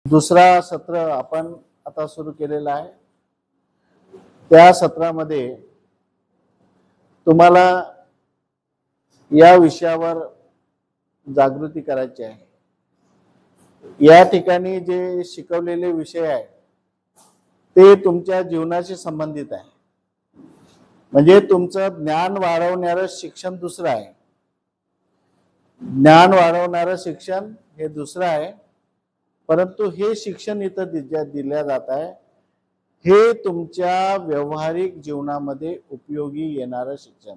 दुसरा सत्र आपण आता सुरू केलेला आहे। त्या सत्रामध्ये तुम्हाला या विषयावर जागृती करायची आहे। या ठिकाणी जे शिकवलेले विषय आहे ते तुमच्या जीवनाशी संबंधित आहे। म्हणजे तुमचं ज्ञान वाढवणारं शिक्षण दुसरं आहे, ज्ञान वाढवणारं शिक्षण हे दुसरं आहे। परंतु हे शिक्षण इथं दिल्या जात आहे हे तुमच्या व्यवहारिक जीवनामध्ये उपयोगी येणारं शिक्षण।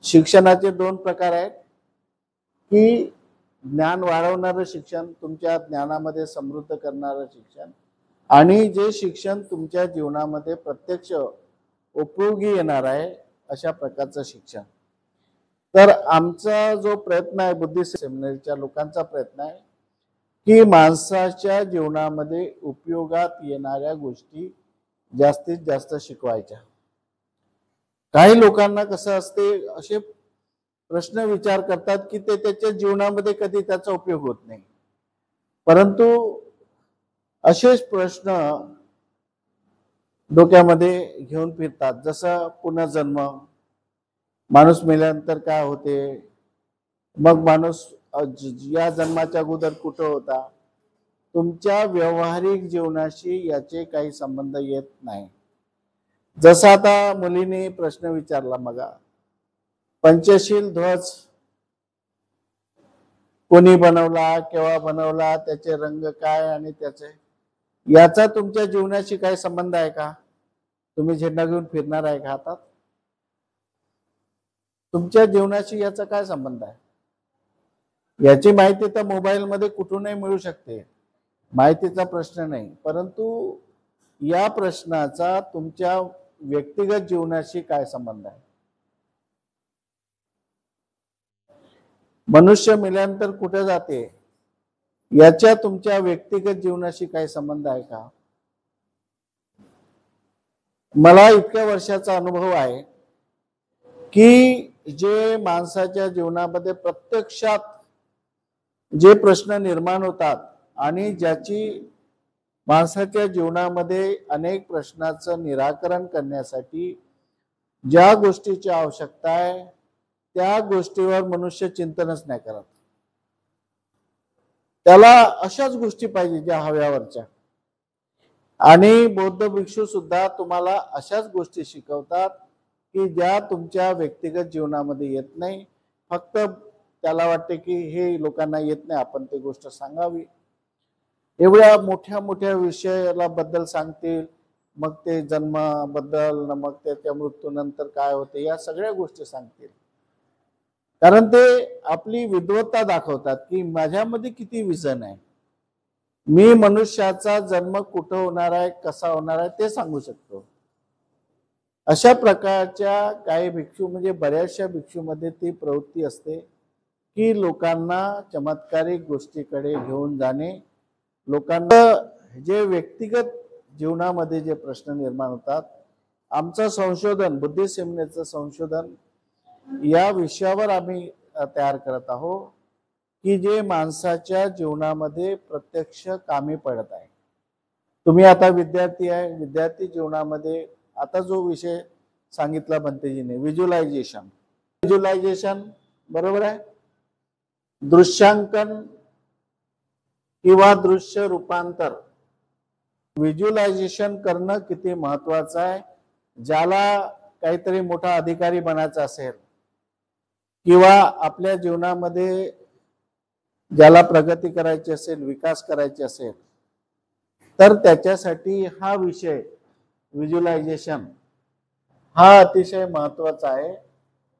शिक्षणाचे दोन प्रकार आहेत की ज्ञान वाढवणारं शिक्षण, तुमच्या ज्ञानामध्ये समृद्ध करणारं शिक्षण, आणि जे शिक्षण तुमच्या जीवनामध्ये प्रत्यक्ष उपयोगी येणार आहे अशा प्रकारचं शिक्षण। तर आमचा जो प्रयत्न आहे, बुद्धिस्ट सेमिनरीच्या लोकांचा प्रयत्न आहे की माणसाच्या जीवनामध्ये उपयोगात येणाऱ्या गोष्टी जास्तीत जास्त शिकवायच्या। काही लोकांना कसं असते, असे प्रश्न विचार करतात की ते त्याच्या जीवनामध्ये कधी त्याचा उपयोग होत नाही, परंतु असेच प्रश्न डोक्यामध्ये घेऊन फिरतात। जसं पुनर्जन्म, माणूस मेल्यानंतर काय होते, मग माणूस या जन्माच्या अगोदर कुठं होता। तुमच्या व्यवहारिक जीवनाशी याचे काही संबंध येत नाही। जसं आता मुलीने प्रश्न विचारला मगा, पंचशील ध्वज कोणी बनवला, केव्हा बनवला, त्याचे रंग काय आणि त्याचे याचा तुमच्या जीवनाशी काही संबंध आहे का? तुम्ही झेंडा घेऊन फिरणार आहे का हातात? तुमच्या जीवनाशी याचा काय संबंध आहे? याची माहिती तर मोबाईल मध्ये कुठूनही मिळू शकते, माहितीचा प्रश्न नाही, परंतु या प्रश्नाचा तुमच्या व्यक्तिगत जीवनाशी काय संबंध आहे? मनुष्य मेल्यानंतर कुठे जाते याच्या तुमच्या व्यक्तिगत जीवनाशी काही संबंध आहे का? मला इतक्या वर्षाचा अनुभव आहे की जे माणसाच्या जीवनामध्ये प्रत्यक्षात जे प्रश्न निर्माण होतात आणि ज्याची माणसाच्या जीवनामध्ये अनेक प्रश्नाचं निराकरण करण्यासाठी ज्या गोष्टीची आवश्यकता आहे त्या गोष्टीवर मनुष्य चिंतनच नाही करत। त्याला अशाच गोष्टी पाहिजे ज्या हव्यावरच्या, आणि बौद्ध भिक्षू सुद्धा तुम्हाला अशाच गोष्टी शिकवतात की ज्या तुमच्या व्यक्तिगत जीवनामध्ये येत नाही। फक्त त्याला वाटते की हे लोकांना येत नाही, आपण ती गोष्ट सांगावी। एवढ्या मोठ्या मोठ्या विषयाला बद्दल सांगतील, मग ते जन्माबद्दल, मग त्याच्या मृत्यूनंतर काय होते या सगळ्या गोष्टी सांगतील, कारण ते आपली विद्वत्ता दाखवतात की माझ्यामध्ये किती विजन आहे, मी मनुष्याचा जन्म कुठं होणार आहे, कसा होणार आहे ते सांगू शकतो। अशा प्रकारच्या काही भिक्षू, म्हणजे बऱ्याचशा भिक्षूमध्ये ती प्रवृत्ती असते की लोकांना चमत्कारिक गोष्टीकडे घेऊन जाणे, लोकांना जे व्यक्तिगत जीवनामध्ये जे प्रश्न निर्माण होतात। आमचं संशोधन, बुद्धिस्ट सेमिनरीचं संशोधन या विषयावर आम्ही तयार करत आहोत की जे माणसाच्या जीवनामध्ये प्रत्यक्ष कामी पडत आहे। तुम्ही आता विद्यार्थी आहे, विद्यार्थी जीवनामध्ये आता जो विषय सांगितला भंतेजीने, व्हिज्युअलायझेशन, व्हिज्युअलायझेशन बरोबर आहे, दृश्यांकन किंवा दृश्य रूपांतर, व्हिज्युअलायझेशन करणं किती महत्वाचं आहे। ज्याला काहीतरी मोठा अधिकारी बनायचा असेल किंवा आपल्या जीवनामध्ये ज्याला प्रगती करायची असेल, विकास करायची असेल, तर त्याच्यासाठी हा विषय व्हिज्युअलायझेशन हा अतिशय महत्वाचा आहे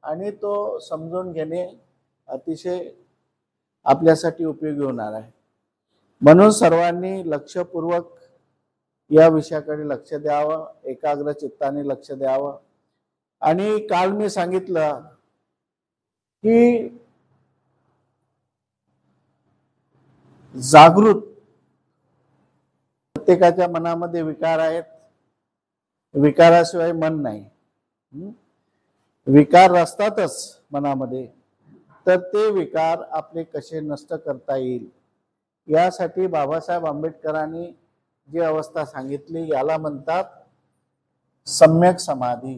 आणि तो समजून घेणे अतिशय आपल्यासाठी उपयोगी होणार आहे। म्हणून सर्वांनी लक्षपूर्वक या विषयाकडे लक्ष द्यावं, एकाग्र चित्ताने लक्ष द्यावं। आणि काल मी सांगितलं की जागृत, प्रत्येकाच्या मनामध्ये विकार आहेत, विकाराशिवाय मन नाही, विकार असतातच मनामध्ये, तर ते विकार आपले कसे नष्ट करता येईल यासाठी बाबासाहेब आंबेडकरांनी जी अवस्था सांगितली याला म्हणतात सम्यक समाधी.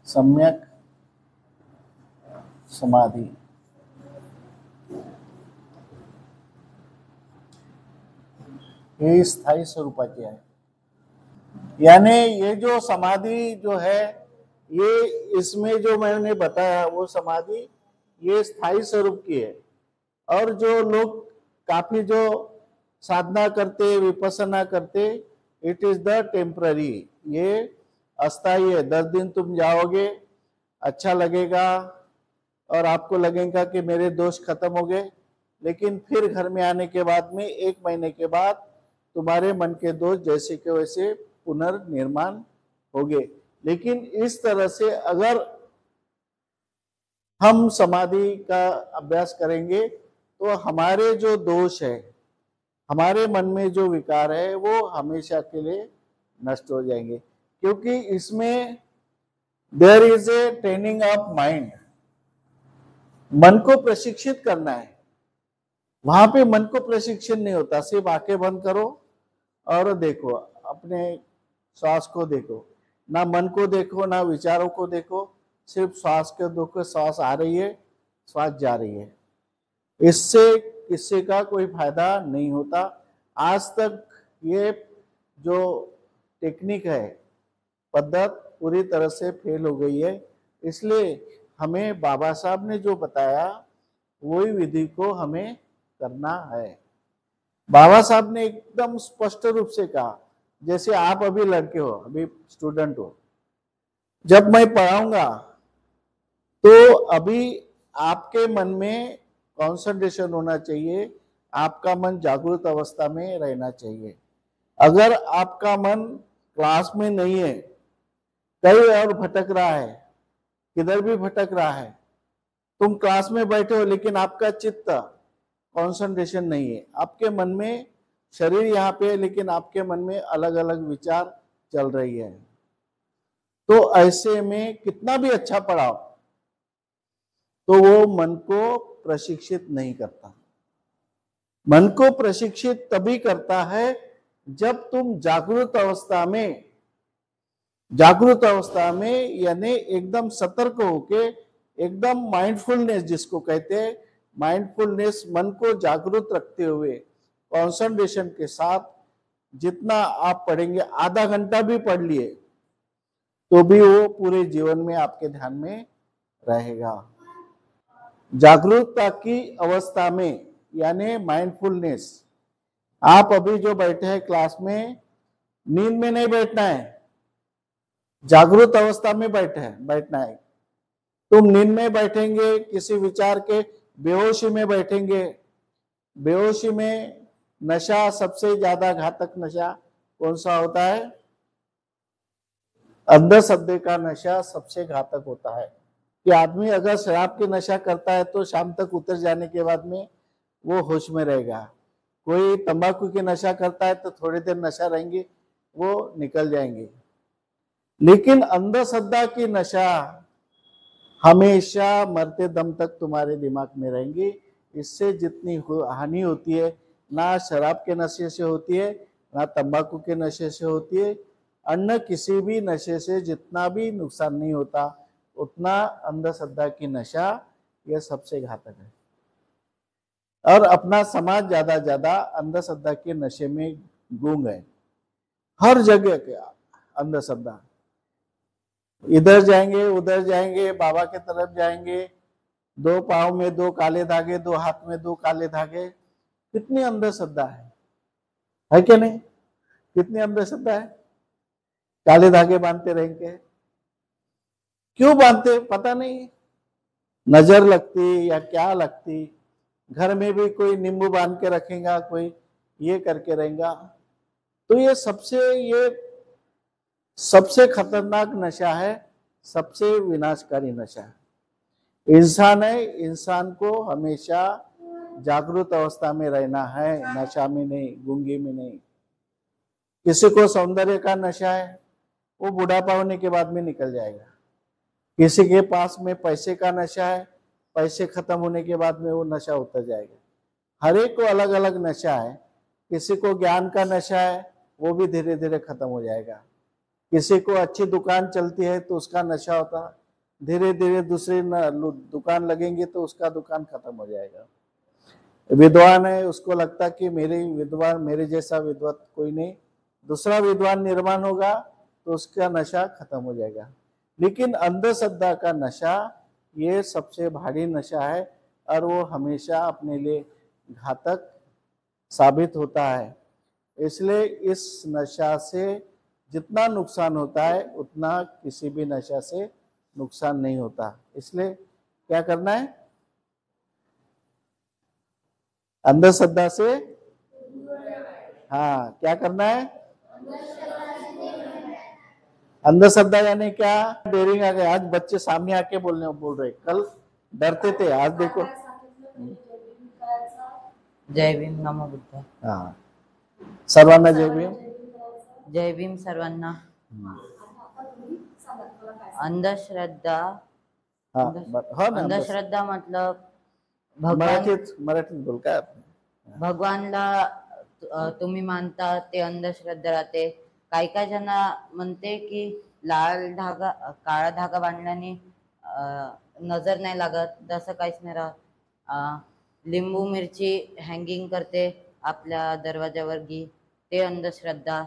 सम्यक समाधी. ये स्थायी स्वरूपाची आहे. यानी ये जो समाधि जो है, ये इसमें जो मैंने बताया वो समाधि ये स्थायी स्वरूप की है. और जो लोग काफी जो साधना करते, विपස්සना करते, इट इज द टेम्पररी. ये अस्थायी है. 10 दिन तुम जाओगे, अच्छा लगेगा और आपको लगेगा कि मेरे दोष खत्म हो गए, लेकिन फिर घर में आने के बाद में 1 महीने के बाद तुम्हारे मन के दोष जैसे के वैसे पुनर्निर्माण होंगे. लेकिन इस तरह से अगर हम समाधि का अभ्यास करेंगे तो हमारे जो दोष है, हमारे मन में जो विकार है, वो हमेशा के लिए नष्ट हो जाएंगे. क्योंकि इसमें there is a training of mind. मन को प्रशिक्षित करना है. वहां पे मन को प्रशिक्षण नहीं होता. सिर्फ आंखें बंद करो और देखो, अपने श्वास को देखो. ना मन को देखो, ना विचारों को देखो, सिर्फ श्वास को देखो. श्वास आ रही है, श्वास जा रही है. इससे किसी का कोई फायदा नहीं होता. आज तक ये जो टेक्निक है, पद्धत पूरी तरह से फेल हो गई है. इसलिए हमें बाबा साहब ने जो बताया वही विधि को हमें करना है. बाबा साहब ने एकदम स्पष्ट रूप से कहा, जैसे आप अभी लड़के हो, अभी स्टूडेंट हो, जब मैं पढ़ाऊंगा तो अभी आपके मन में कंसंट्रेशन होना चाहिए. आपका मन जागृत अवस्था में रहना चाहिए. अगर आपका मन क्लास में नहीं है, कहीं और भटक रहा है, किधर भी भटक रहा है, तुम क्लास में बैठे हो लेकिन आपका चित्त कंसंट्रेशन नहीं है, आपके मन में, शरीर यहाँ पे है लेकिन आपके मन में अलग अलग विचार चल रही है, तो ऐसे में कितना भी अच्छा पढ़ाओ तो वो मन को प्रशिक्षित नहीं करता. मन को प्रशिक्षित तभी करता है जब तुम जागृत अवस्था में यानी एकदम सतर्क होके, एकदम माइंडफुलनेस जिसको कहते हैं, माइंडफुलनेस, मन को जागृत रखते हुए कंसंट्रेशन के साथ जितना आप पढ़ेंगे, आधा घंटा भी पढ़ लिए तो भी वो पूरे जीवन में आपके ध्यान में रहेगा. जागरूकता की अवस्था में यानी माइंडफुलनेस. आप अभी जो बैठे हैं क्लास में, नींद में नहीं बैठना है, जागरूक अवस्था में बैठना है. तुम नींद में बैठेंगे, किसी विचार के बेहोशी में बैठेंगे. बेहोशी में नशा, सबसे ज्यादा घातक नशा कौन सा होता है? अंधश्रद्धे का नशा सबसे घातक होता है. कि आदमी अगर शराब की नशा करता है तो शाम तक उतर जाने के बाद में वो होश में रहेगा. कोई तंबाकू की नशा करता है तो थोड़ी देर नशा रहेंगे, वो निकल जाएंगे. लेकिन अंधश्रद्धा की नशा हमेशा मरते दम तक तुम्हारे दिमाग में रहेंगी. इससे जितनी हानि होती है, ना शराब के नशे से होती है, ना तंबाकू के नशे से होती है, अन्य किसी भी नशे से जितना भी नुकसान नहीं होता, उतना अंधश्रद्धा की नशा यह सबसे घातक है. और अपना समाज ज्यादा अंधश्रद्धा के नशे में गूंग है. हर जगह के अंधश्रद्धा, इधर जाएंगे उधर जाएंगे, बाबा के तरफ जाएंगे, 2 पांव में 2 काले धागे, 2 हाथ में 2 काले धागे. कितनी अंधश्रद्धा है क्या नहीं? कितनी अंधश्रद्धा है? काले धागे बांधते रहेंगे. क्यों बांधते पता नहीं, नजर लगती या क्या लगती. घर में भी कोई नींबू बांध के रखेगा, कोई ये करके रहेगा. तो ये सबसे खतरनाक नशा है, सबसे विनाशकारी नशा है. इंसान को हमेशा जागृत अवस्था में रहना है, नशा में नहीं, गूंगी में नहीं. किसी को सौंदर्य का नशा है, वो बुढ़ापा होने के बाद में निकल जाएगा. किसी के पास में पैसे का नशा है, पैसे खत्म होने के बाद में वो नशा उतर जाएगा. हर एक को अलग अलग नशा है। किसी को ज्ञान का नशा है, वो भी धीरे धीरे खत्म हो जाएगा। किसी को अच्छी दुकान चलती है तो उसका नशा होता, धीरे धीरे दूसरी दुकान लगेंगी तो उसका दुकान खत्म हो जाएगा। विद्वान है, उसको लगता कि मेरे जैसा विद्वान कोई नहीं, दूसरा विद्वान निर्माण होगा तो उसका नशा खत्म हो जाएगा। लेकिन अंधश्रद्धा का नशा ये सबसे भारी नशा है और वो हमेशा अपने लिए घातक साबित होता है। इसलिए इस नशा से जितना नुकसान होता है उतना किसी भी नशा से नुकसान नहीं होता। इसलिए क्या करना है? अंधश्रद्धा से, हाँ, क्या करना है? अंधश्रद्धा यानी क्या? डेयरिंग आ गए। आज बच्चे सामने आके बोल रहे, कल डरते थे, आज देखो। जय भीम, नमो बुद्ध। हाँ, सर्वांना जय भीम। जय भीम सर्वांना। अंधश्रद्धा, अंधश्रद्धा मतलब मराठीत बोल काय? भगवानला तुम्ही मानता ते अंधश्रद्धा राहते। काही काही जण म्हणते की लाल धागा, काळा धागा बांधल्याने नजर नाही लागत, तसं काहीच नाही राहत। लिंबू मिरची हँगिंग करते आपल्या दरवाजावर गी, ते अंधश्रद्धा।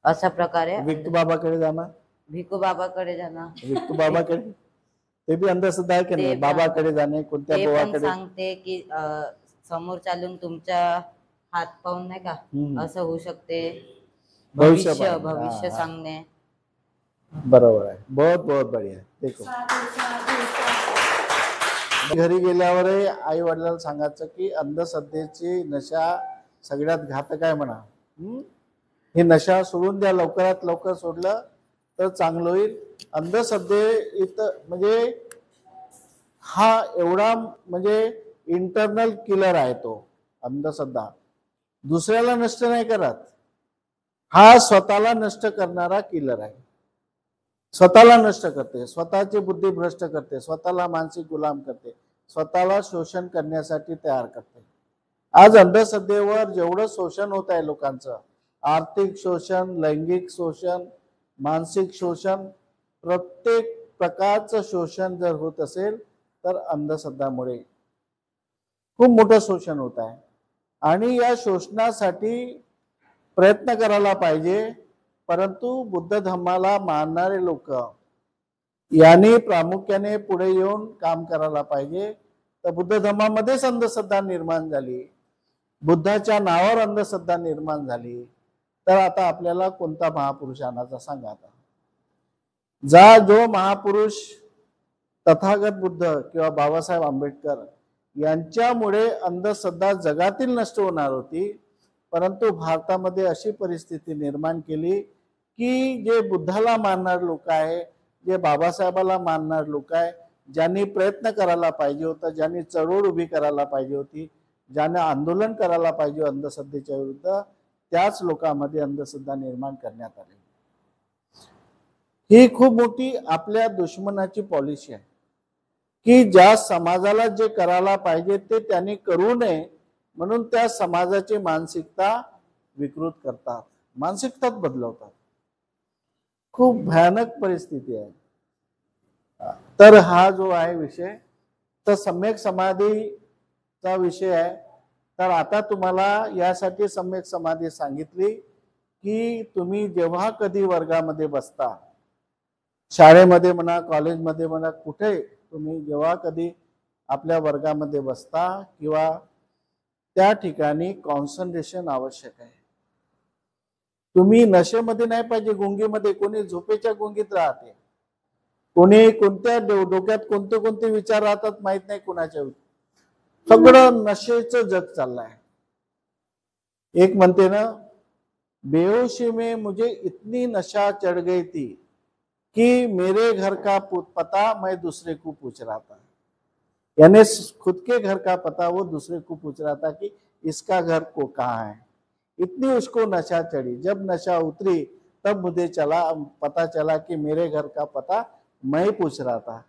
अशा प्रकारे विक्टू बाबाकडे जाणार, भिकू बाबाकडे जाणार, विक्टू बाबाकडे, ते भी अंधश्रद्धा आहे की नाही? बाबाकडे जाणे, कोणत्या गोवाकडे सांगते की समोर चालून तुमच्या हात पाहून नाही का असं होऊ शकते, भविष्य सांगणे। बरोबर आहे, बहुत बहुत बढ़िया। देखो, घरी गेल्यावर आई वडिलांना सांगायचं की अंधश्रद्धेची नशा सगळ्यात घातक आहे म्हणा, हे नशा सोडून द्या, लवकरात लवकर सोडलं तर चांगलं होईल। अंधश्रद्धे म्हणजे हा एवढा म्हणजे इंटरनल किलर आहे तो अंधश्रद्धा, दुसऱ्याला नष्ट नाही करत, हा स्वतःला नष्ट करणारा किलर आहे। स्वतःला नष्ट करते, स्वतःची बुद्धी भ्रष्ट करते, स्वतःला मानसिक गुलाम करते, स्वतःला शोषण करण्यासाठी तयार करते। आज अंधश्रद्धेवर जेवढं शोषण होत आहे लोकांचं, आर्थिक शोषण, लैंगिक शोषण, मानसिक शोषण, प्रत्येक प्रकारचं शोषण जर होत असेल तर अंधश्रद्धामुळे खूप मोठं शोषण होत आहे। आणि या शोषणासाठी प्रयत्न करायला पाहिजे, परंतु बुद्ध धम्माला मानणारे लोक यांनी प्रामुख्याने पुढे येऊन काम करायला पाहिजे। तर बुद्ध धम्मामध्येच अंधश्रद्धा निर्माण झाली, बुद्धाच्या नावावर अंधश्रद्धा निर्माण झाली, तर आता आपल्याला कोणता महापुरुष आणायचा सांगा? आता जो महापुरुष तथागत बुद्ध किंवा बाबासाहेब आंबेडकर यांच्यामुळे अंधश्रद्धा जगातील नष्ट होणार होती, परंतु भारतामध्ये अशी परिस्थिती निर्माण केली की जे बुद्धाला मानणारे लोक आहे, जे बाबासाहेबाला मानणारे लोक आहे, ज्यांनी प्रयत्न करायला पाहिजे होता, ज्यांनी चळवळ उभी करायला पाहिजे होती, ज्यांनी आंदोलन करायला पाहिजे अंधश्रद्धेच्या विरुद्ध, त्याच लोकांमध्ये अंधश्रद्धा निर्माण करण्यात आली। ही खूप मोठी आपल्या दुश्मनाची पॉलिसी आहे की ज्या समाजाला जे करायला पाहिजे ते त्यांनी करू नये म्हणून त्या समाजाची मानसिकता विकृत करतात, मानसिकताच बदलवतात। खूप भयानक परिस्थिती आहे। तर हा जो आहे विषय, तर सम्यक समाधीचा विषय आहे। तर आता तुम्हाला यासाठी सम्यक समाधी सांगितली की तुम्ही जेव्हा कधी वर्गामध्ये बसता, शाळेमध्ये म्हणा, कॉलेजमध्ये म्हणा, कुठे तुम्ही जेव्हा कधी आपल्या वर्गामध्ये बसता किंवा त्या ठिकाणी कॉन्सन्ट्रेशन आवश्यक आहे। तुम्ही नशेमध्ये नाही पाहिजे, गुंगीमध्ये, कोणी झोपेच्या गुंगीत राहते, कोणी कोणत्या डोक्यात कोणते कोणते विचार राहतात माहित नाही कुणाच्या, सगळं नशेचं जग चाललंय। एक म्हणते ना, बेहोशी में मुझे इतनी नशा चढ़ गई थी कि मेरे घर का पता मैं दूसरे को पूछ रहा था, यानी खुद के घर का पता वो दूसरे को पूछ रहा था कि इसका घर को कहाँ है। इतनी उसको नशा चढ़ी, जब नशा उतरी तब मुझे पता चला कि मेरे घर का पता मैं पूछ रहा था।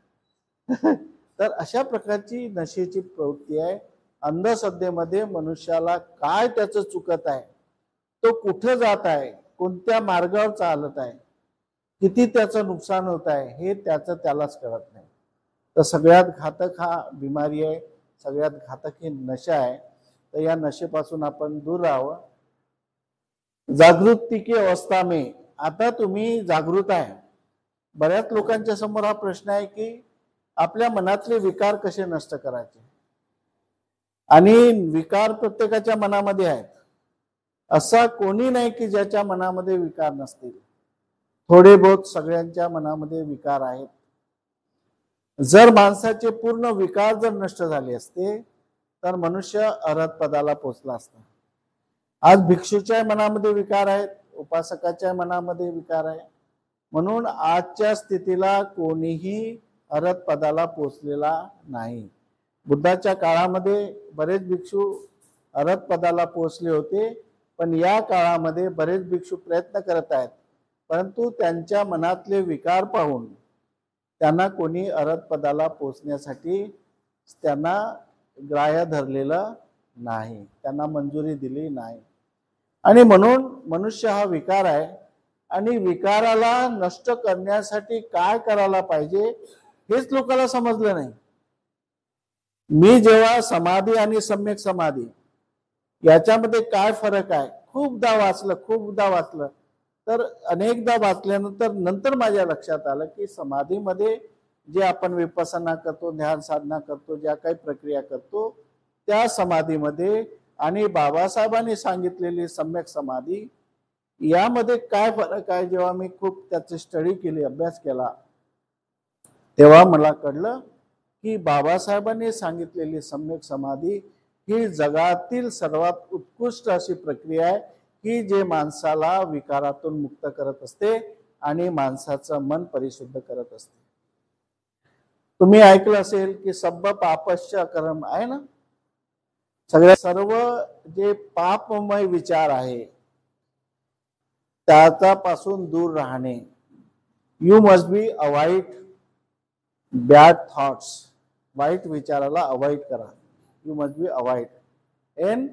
तर अशा प्रकारची नशेची प्रवृत्ती आहे अंधश्रद्धेमध्ये मनुष्याला काय त्याचं चुकत आहे, तो कुठं जात आहे, कोणत्या मार्गावर चालत आहे, किती त्याचं नुकसान होत आहे, हे त्याचं त्यालाच कळत नाही. तर सगळ्यात घातक हा बिमारी आहे, सगळ्यात घातक ही नशा आहे. तर या नशेपासून आपण दूर राहावं. जागृति की अवस्था में, आता तुम्ही जागृत आहे. बऱ्याच लोकांच्या समोर हा प्रश्न आहे की आपल्या मनातले विकार कसे नष्ट करायचे. आणि विकार प्रत्येकाच्या मनामध्ये आहेत, असा कोणी नाही की ज्याच्या मनामध्ये विकार नसतील. थोडे बहुत सगळ्यांच्या मनामध्ये विकार आहेत. जर माणसाचे पूर्ण विकार जर नष्ट झाले असते तर मनुष्य अरहत पदाला पोहोचला असता. आज भिक्षूच्या मनामध्ये विकार आहेत, उपासकाच्या मनामध्ये विकार आहे, म्हणून आजच्या स्थितीला कोणीही अरहत पदाला पोहोचलेला नाही. बुद्धाच्या काळामध्ये बरेच भिक्षू अरहत पदाला पोहोचले होते, पण या काळामध्ये बरेच भिक्षू प्रयत्न करत आहेत, परंतु त्यांच्या मनातले विकार पाहून त्यांना कोणी अरहत पदाला पोहोचण्यासाठी त्यांना ग्राह्य धरलेलं नाही, त्यांना मंजुरी दिली नाही. आणि म्हणून मनुष्य हा विकार आहे, आणि विकाराला नष्ट करण्यासाठी काय करायला पाहिजे हेच लोकांना समजलं नाही. मी जेव्हा समाधी आणि सम्यक समाधी याच्यामध्ये काय फरक आहे खूपदा वाचलं तर अनेकदा वाचल्यानंतर नंतर माझ्या लक्षात आलं की समाधीमध्ये जे आपण विपස්සना करतो, ध्यान साधना करतो, ज्या काही प्रक्रिया करतो त्या समाधीमध्ये आणि बाबासाहेबांनी सांगितलेली सम्यक समाधी यामध्ये काय फरक आहे. जेव्हा मी खूप त्याची स्टडी केली, अभ्यास केला, तेव्हा मला कळलं की बाबासाहेबांनी सांगितलेली सम्यक समाधी ही जगातील सर्वात उत्कृष्ट अशी प्रक्रिया आहे की जे माणसाला विकारातून मुक्त करत असते आणि माणसाचं मन परिशुद्ध करत असते. तुम्ही ऐकलं असेल की सब्ब पापश्च कर्म आहे ना, सर्व जे पापमय विचार आहे त्याच्यापासून दूर राहणे. You must be avoid bad thoughts, वाईट विचाराला अवॉइड करा. You must be avoid and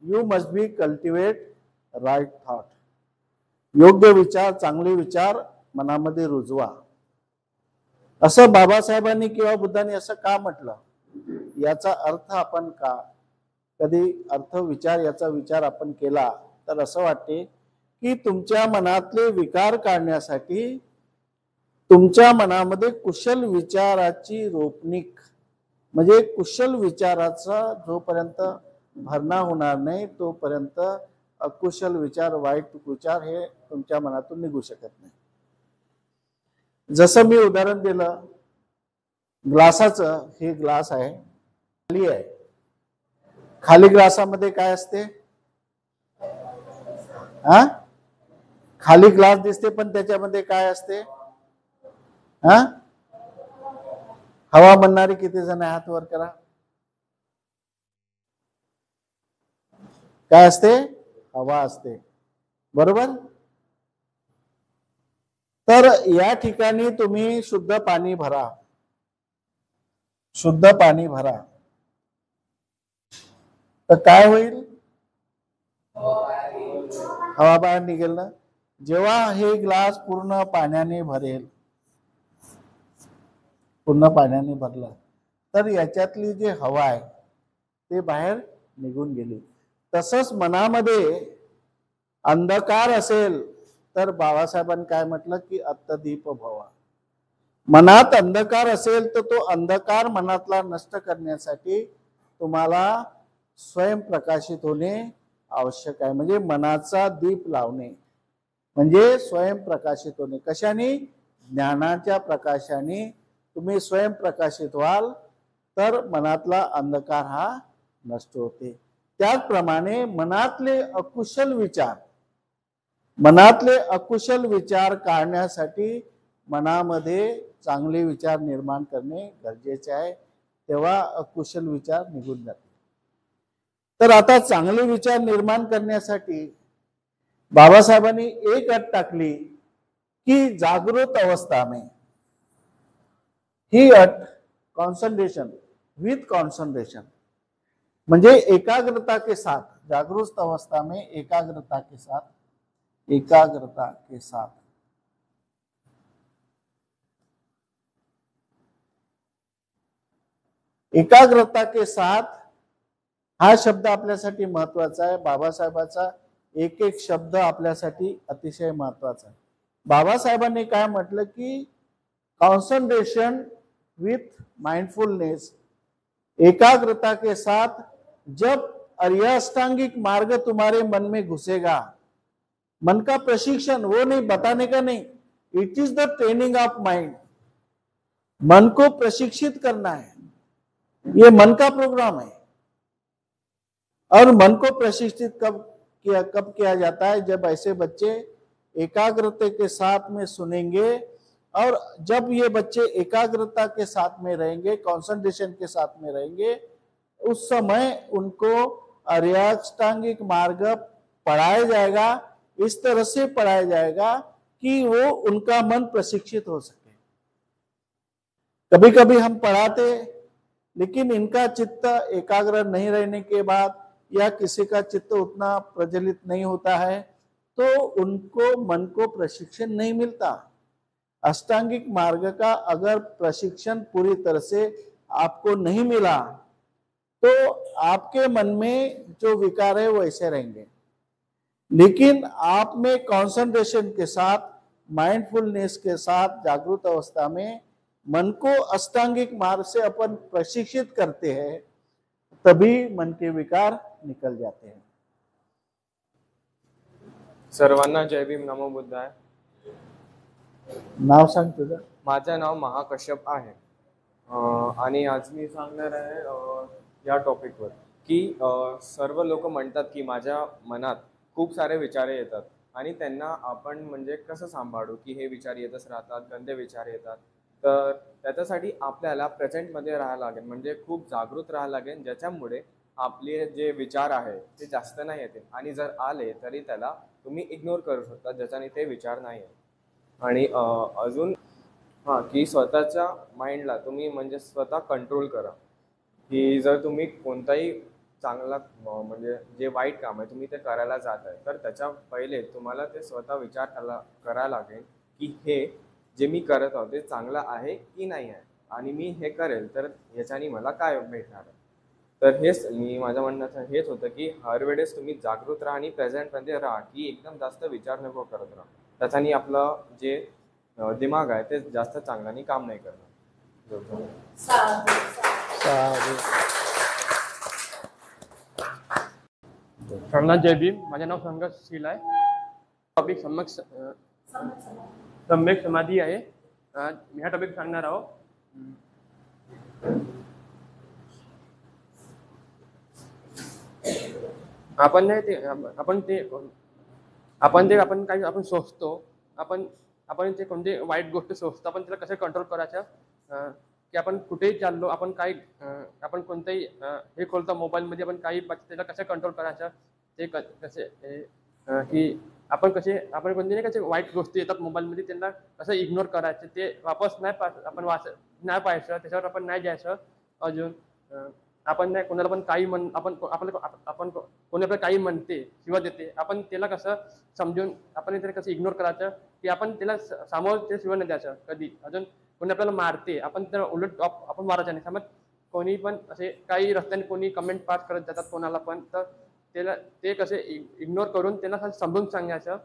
you must be cultivate right thought. योग्य विचार, चांगले विचार मनामध्ये रुजवा. असं बाबासाहेबांनी किंवा बुद्धांनी असं का म्हटलं, याचा अर्थ आपण का कधी याचा विचार आपण केला तर असं वाटते की तुमच्या मनातले विकार काढण्यासाठी तुमच्या मनामध्ये कुशल विचाराची रोपणीक, म्हणजे कुशल विचाराचा जोपर्यंत भरणा होणार नाही तोपर्यंत अकुशल विचार, वाईट विचार हे तुमच्या मनातून निघू शकत नाही. जसं मी उदाहरण दिलं ग्लासाचं, हे ग्लास आहे, खाली आहे, खाली ग्लासामध्ये काय असते, खाली ग्लास दिसते पण त्याच्यामध्ये काय असते, हवा म्हणणारे किती जण हात वर करा. काय असते, हवा असते, बरोबर. तर या ठिकाणी तुम्ही शुद्ध पाणी भरा, शुद्ध पाणी भरा, तर काय होईल, हवा बाहेर निघेल ना. जेव्हा हे ग्लास पूर्ण पाण्याने भरेल, पूर्ण पाण्याने भरलं तर याच्यातली जी हवा आहे ते बाहेर निघून गेली. तसंच मनामध्ये अंधकार असेल तर बाबासाहेबांनी काय म्हटलं की अत्तदीप भवा. मनात अंधकार असेल तर तो अंधकार मनातला नष्ट करण्यासाठी तुम्हाला स्वयंप्रकाशित होणे आवश्यक आहे. म्हणजे मनाचा दीप लावणे म्हणजे स्वयंप्रकाशित होणे. कशाने, ज्ञानाच्या प्रकाशाने तुम्ही स्वयंप्रकाशित व्हाल तर मनातला अंधकार हा नष्ट होते. त्याचप्रमाणे मनातले अकुशल विचार काढण्यासाठी मनामध्ये चांगले विचार निर्माण करणे गरजेचे आहे, तेव्हा अकुशल विचार निघून जाते. तर आता चांगले विचार निर्माण करण्यासाठी बाबासाहेबांनी एक अट टाकली की जागृत अवस्था में, ही अट कॉन्सन्ट्रेशन विथ कॉन्सन्ट्रेशन. म्हणजे एकाग्रता के साथ, जागरूक अवस्था में एकाग्रता के साथ, एकाग्रता के साथ एकाग्रता के साथ हा शब्द आपल्यासाठी महत्वाचा आहे. बाबासाहेबाचा एक एक शब्द आपल्यासाठी अतिशय महत्वाचा आहे. बाबासाहेबांनी काय म्हटलं की कॉन्सन्ट्रेशन विथ माइंडफुलनेस, एकाग्रता के साथ जब अष्टांगिक मार्ग तुम्हारे मन में घुसेगा, मन का प्रशिक्षण, वो नहीं बताने का नहीं, it is the training of mind. मन को प्रशिक्षित करना है, ये मन का प्रोग्राम है. और मन को प्रशिक्षित कब किया जाता है? जब ऐसे बच्चे एकाग्रता के साथ में सुनेंगे, और जब ये बच्चे एकाग्रता के साथ में रहेंगे, कंसंट्रेशन के साथ में रहेंगे, उस समय उनको अष्टांगिक मार्ग पढ़ाया जाएगा. इस तरह से पढ़ाया जाएगा कि वो उनका मन प्रशिक्षित हो सके. कभी कभी हम पढ़ाते, लेकिन इनका चित्त एकाग्र नहीं रहने के बाद, या किसी का चित्त उतना प्रज्वलित नहीं होता है, तो उनको मन को प्रशिक्षण नहीं मिलता. अष्टांगिक मार्ग का अगर प्रशिक्षण पूरी तरह से आपको नहीं मिला, तो आपके मन में जो विकार है वो ऐसे रहेंगे. लेकिन आप में कंसंट्रेशन के साथ, माइंडफुलनेस के साथ, जागृत अवस्था में मन को अष्टांगिक मार्ग से अपन प्रशिक्षित करते हैं, तभी मन के विकार निकल जाते हैं. सर्वांना जय भीम, नमो बुद्धाय. नाव सांग तुझं. माझं नाव महाकश्यप आहे आणि आज मी सांगणार आहे या टॉपिकवर की सर्व लोक म्हणतात की माझ्या मनात खूप सारे विचार येतात आणि त्यांना आपण म्हणजे कसं सांभाळू की हे विचार येतच राहतात, गंदे विचार येतात. तर त्याच्यासाठी आपल्याला प्रेझेंटमध्ये राहायला लागेल, म्हणजे खूप जागृत राहायला लागेल, ज्याच्यामुळे आपले जे विचार आहे ते जास्त नाही येतील, आणि जर आले तरी त्याला तुम्ही इग्नोर करू शकता, ज्याच्याने ते विचार नाही येत. आणि अजून की स्वतःच्या माइंडला तुम्ही म्हणजे स्वतः कंट्रोल करा. की जर तुम्ही कोणताही चांगला म्हणजे जे वाईट काम आहे तुम्ही ते करायला जात आहे, तर त्याच्या पहिले तुम्हाला ते स्वतः विचार करायला लागेल की हे जे मी करत आहोत ते चांगलं आहे की नाही आहे, आणि मी हे करेल तर ह्याच्याने मला काय भेटणार आहे. तर हेच माझं म्हणण्याचं हेच होतं की हर वेळेस तुम्ही जागृत राहा आणि प्रेझेंटमध्ये राहा, की एकदम जास्त विचार नको करत राहा. त्याच्याने आपलं जे दिमाग आहे ते जास्त चांगल्याने काम नाही करणार. सर्वांना जय भीम. माझे नाव संघर्षशील आहे. टॉपिक सम्यक समाधी आहे. मी हा टॉपिक सांगणार आहोत. आपण सोचतो, आपण ते कोणते वाईट गोष्ट सोचतो, आपण त्याला कसं कंट्रोल करायचं, की आपण कुठेही चाललो, आपण कोणतेही हे खोलतो मोबाईलमध्ये, आपण त्याला कसं कंट्रोल करायचं, ते कसे की आपण कोणते नाही कसे वाईट गोष्टी येतात मोबाईलमध्ये, त्यांना कसं इग्नोर करायचं, ते वापस नाही पाहायचं, त्याच्यावर आपण नाही जायचं. अजून आपण नाही कोणाला पण काही आपण कोणी आपल्याला काही म्हणते, शिवा देते, आपण त्याला कसं समजून आपण त्याला कसं इग्नोर करायचं, की आपण त्याला समोर ते शिवा नाही द्यायचं कधी. अजून कोणी आपल्याला मारते, आपण त्याला उलट आपण मारायचं नाही. समज कोणी पण असे काही रस्त्याने कोणी कमेंट पास करत जातात कोणाला पण, तर त्याला ते कसे इग्नोर करून त्यांना समजून सांगायचं